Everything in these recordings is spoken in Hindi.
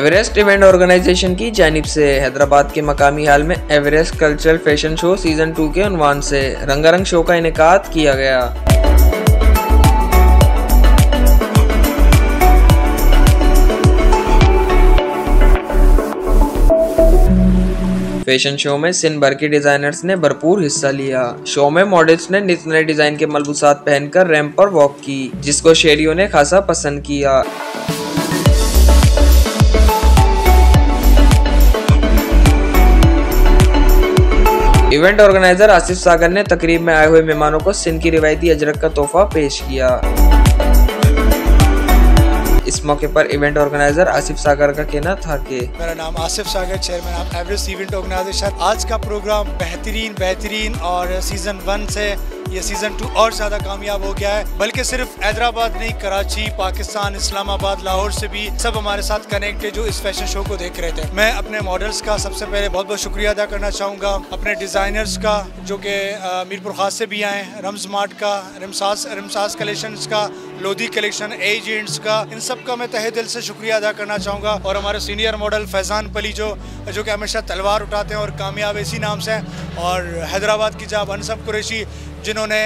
एवरेस्ट इवेंट ऑर्गेनाइजेशन की जानिब से हैदराबाद के मकामी हाल में Everest cultural fashion show season 2 के उन्वान से रंगारंग शो का इनेकाद किया गया। फैशन शो में सिन भर के डिजाइनर्स ने भरपूर हिस्सा लिया। शो में मॉडल्स ने नित नए डिजाइन के मलबूसात पहनकर रैंप पर वॉक की, जिसको शहरियों ने खासा पसंद किया। इवेंट ऑर्गेनाइजर आसिफ सागर ने तकरीब में आए हुए मेहमानों को सिंध की रिवायती अजरक का तोहफा पेश किया। इस मौके पर इवेंट ऑर्गेनाइजर आसिफ सागर का कहना था कि मेरा नाम Asif Sagar, chairman of Everest event organisation. आज का प्रोग्राम बेहतरीन और सीजन 1 से ये सीजन 2 और ज़्यादा कामयाब हो गया है। बल्कि सिर्फ हैदराबाद नहीं, कराची, पाकिस्तान, इस्लामाबाद, लाहौर से भी सब हमारे साथ कनेक्ट है जो इस फैशन शो को देख रहे थे। मैं अपने मॉडल्स का सबसे पहले बहुत बहुत शुक्रिया अदा करना चाहूँगा, अपने डिज़ाइनर्स का जो कि मीरपुर खास से भी आए, रम्स मार्ट का, रमसास कलेक्शंस का, लोधी कलेक्शन, एजेंट्स का, इन सब का मैं तहे दिल से शुक्रिया अदा करना चाहूँगा। और हमारे सीनियर मॉडल फैज़ान पली जो कि हमेशा तलवार उठाते हैं और कामयाब इसी नाम से, और हैदराबाद की जाब अनसब कुरैशी जिन्होंने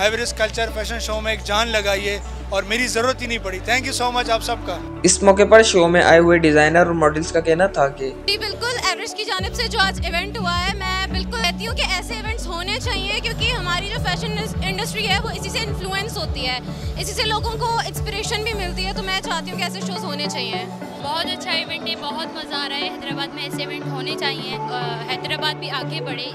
एवरेस्ट कल्चर फैशन शो में एक जान लगाई है और मेरी ज़रूरत ही नहीं पड़ी। थैंक यू सो मच आप सबका। इस मौके पर शो में आए हुए डिजाइनर और मॉडल्स का कहना था कि जी बिल्कुल, एवरेस्ट की जानिब से जो आज इवेंट हुआ है, मैं बिल्कुल कहती हूँ कि ऐसे इवेंट्स होने चाहिए, क्योंकि हमारी जो फैशन इंडस्ट्री है वो इसी से इन्फ्लुएंस होती है, इसी से लोगों को इंस्पिरेशन भी मिलती है। तो मैं चाहती हूँ कि ऐसे शोज होने चाहिए। बहुत अच्छा इवेंट है, बहुत मज़ा आ रहा है। हैदराबाद में ऐसे इवेंट होने चाहिए। हैदराबाद भी आगे बढ़े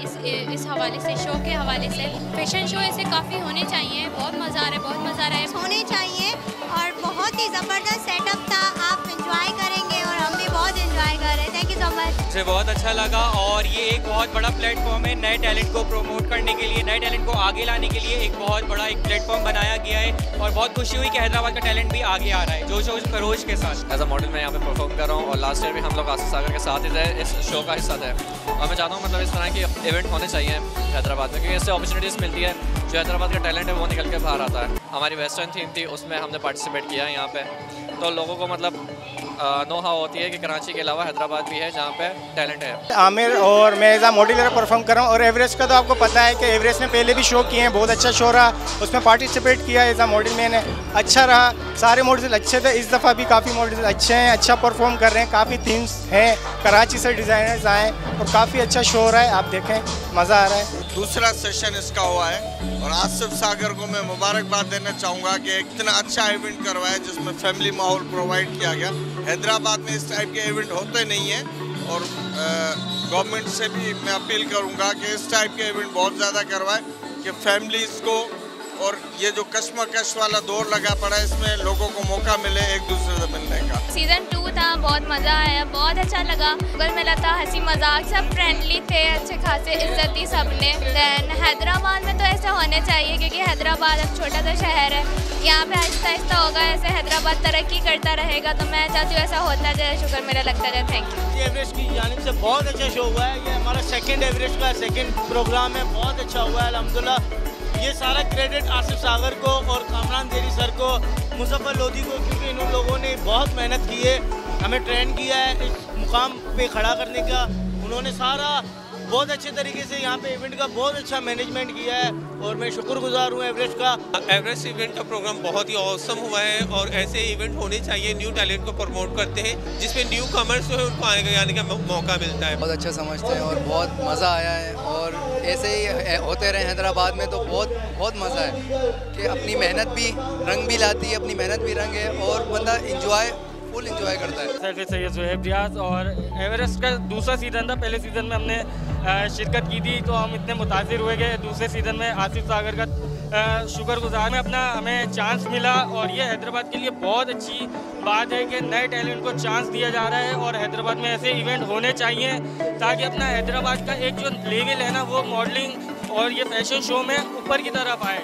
इस हवाले से, शो के हवाले से। फैशन शो ऐसे काफ़ी होने चाहिए। बहुत मज़ा आ रहा है, बहुत मज़ा आ रहा है। होने चाहिए और बहुत ही ज़बरदस्त सेटअप था। आप एंजॉय करेंगे और हम भी बहुत एंजॉय कर रहे हैं। Thank you so much. मुझे बहुत अच्छा लगा और ये एक बहुत बड़ा प्लेटफॉर्म है नए टैलेंट को प्रमोट करने के लिए, नए टैलेंट को आगे लाने के लिए एक बहुत बड़ा एक प्लेटफॉर्म बनाया गया है। और बहुत खुशी हुई कि हैदराबाद का टैलेंट भी आगे आ रहा है जोश और खरोश के साथ। एज अ मॉडल मैं यहाँ पे परफॉर्म कर रहा हूँ और लास्ट ईयर भी हम लोग आसिफ सागर के साथ ही रहे, इस शो का हिस्सा थे। और मैं चाहता हूँ मतलब इस तरह के इवेंट होने चाहिए हैदराबाद में, क्योंकि इससे अपॉर्चुनिटीज़ मिलती है। जो हैदराबाद का टैलेंट है वो निकल के बाहर आता है। हमारी वेस्टर्न थीम थी, उसमें हमने पार्टिसिपेट किया है यहाँ पे, तो लोगों को मतलब नो हाउ होती है कि कराची के अलावा हैदराबाद भी है जहाँ पे टैलेंट है। आमिर और मैं एज आ मॉडल परफॉर्म कर रहा हूँ। और एवरेस्ट का तो आपको पता है कि एवरेस्ट ने पहले भी शो किए हैं, बहुत अच्छा शो रहा, उसमें पार्टिसिपेट किया एज आ मॉडल मैंने, अच्छा रहा। सारे मॉडल्स अच्छे थे, इस दफ़ा भी काफ़ी मॉडल्स अच्छे हैं, अच्छा परफॉर्म कर रहे हैं। काफ़ी थीम्स हैं, कराची से डिज़ाइनर्स आए और काफ़ी अच्छा शो हो रहा है। आप देखें, मज़ा आ रहा है। दूसरा सेशन इसका हुआ है और आसिफ सागर को मैं मुबारकबाद देना चाहूँगा कि इतना अच्छा इवेंट करवाया जिसमें फैमिली माहौल प्रोवाइड किया गया। हैदराबाद में इस टाइप के इवेंट होते नहीं हैं और गवर्नमेंट से भी मैं अपील करूँगा कि इस टाइप के इवेंट बहुत ज़्यादा करवाएं कि फैमिलीज़ को, और ये जो कश्मकश वाला दौर लगा पड़ा है इसमें लोगों को मौका मिले एक दूसरे से मिलने का। सीजन 2 था, बहुत मज़ा आया, बहुत अच्छा लगा। गल मिला था, हंसी मजाक, सब फ्रेंडली थे, अच्छे खासे इज्जत दी सबने। दैन हैदराबाद में तो ऐसा होना चाहिए, क्योंकि हैदराबाद अब छोटा सा शहर है, यहाँ पे आहिस्ता आहिस्ता होगा, ऐसे हैदराबाद तरक्की करता रहेगा। तो मैं चाहती हूँ ऐसा होता जाए, शुक्र मेरा लगता जाए। Thank you. एवरेस्ट की जानिब से बहुत अच्छा शो हुआ है। ये हमारा सेकंड एवरेस्ट का सेकंड प्रोग्राम है, बहुत अच्छा हुआ है अल्हम्दुलिल्लाह। ये सारा क्रेडिट आसिफ सागर को और कामरान देरी सर को, मुजफ्फर लोधी को, क्योंकि इन लोगों ने बहुत मेहनत की है, हमें ट्रेन किया है इस मुकाम पे खड़ा करने का। उन्होंने सारा बहुत अच्छे तरीके से यहाँ पे इवेंट का बहुत अच्छा मैनेजमेंट किया है और मैं शुक्रगुजार हूँ एवरेस्ट का। एवरेस्ट इवेंट का प्रोग्राम बहुत ही ऑसम हुआ है और ऐसे इवेंट होने चाहिए। न्यू टैलेंट को प्रमोट करते हैं जिसमें न्यू कमर्स जो है उनको आने का मौका मिलता है। बहुत अच्छा समझते हैं और बहुत मज़ा आया है और ऐसे ही होते रहे हैदराबाद में तो बहुत मज़ा है कि अपनी मेहनत भी रंग भी लाती है, अपनी मेहनत भी रंग है और बंदा फुल इंजॉय करता है। सैयद ज़ुहैब रियाज और एवरेस्ट का दूसरा सीज़न था। पहले सीज़न में हमने शिरकत की थी तो हम इतने मुतासिर हुए कि दूसरे सीज़न में आसिफ सागर का शुक्रगुजार में हमें चांस मिला। और ये हैदराबाद के लिए बहुत अच्छी बात है कि नए टैलेंट को चांस दिया जा रहा है और हैदराबाद में ऐसे इवेंट होने चाहिए ताकि अपना हैदराबाद का एक जो लेवल है ना वो मॉडलिंग और ये फैशन शो में ऊपर की तरफ आए।